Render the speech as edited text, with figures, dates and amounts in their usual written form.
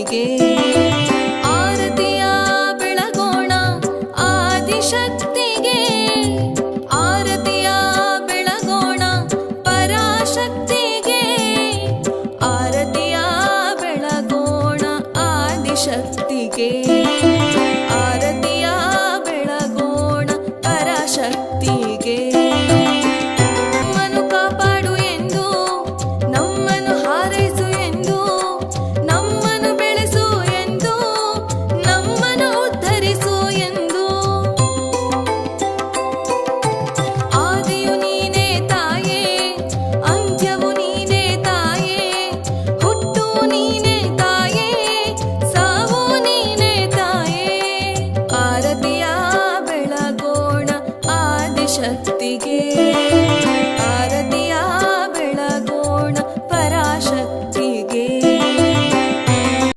ಆದಿಶಕ್ತಿಗೆ ಆರತಿಯ ಬೆಳಗೋಣ ಆದಿಶಕ್ತಿಗೆ ಆರತಿಯ ಬೆಳಗೋಣ ಪರಾಶಕ್ತಿಗೆ ಆರತಿಯ ಬೆಳಗೋಣ ಆದಿಶಕ್ತಿಗೆ ಆರತಿಯ ಬೆಳಗೋಣ ಪರಾಶಕ್ತಿಗೆ ನಮ್ಮನ್ನು ಕಾಪಾಡು ಎಂದು ನಮ್ಮನ್ನು ಹಾರೈಸು ಎಂದು ನಮ್ಮನ್ನು ಬೆಳೆಸು ಎಂದು ನಮ್ಮನ್ನು ಉದ್ಧರಿಸು ಎಂದು ಆದಿಯು ನೀನೇ ತಾಯೇ ಅಂತ್ಯವು ನೀನೇ ತಾಯೇ ಹುಟ್ಟು ನೀನೇ ತಾಯೇ ಸಾವು ನೀನೇ ತಾಯೇ ಆರತಿಯ ಬೆಳಗೋಣ ಆದಿಶಕ್ತಿಗೆ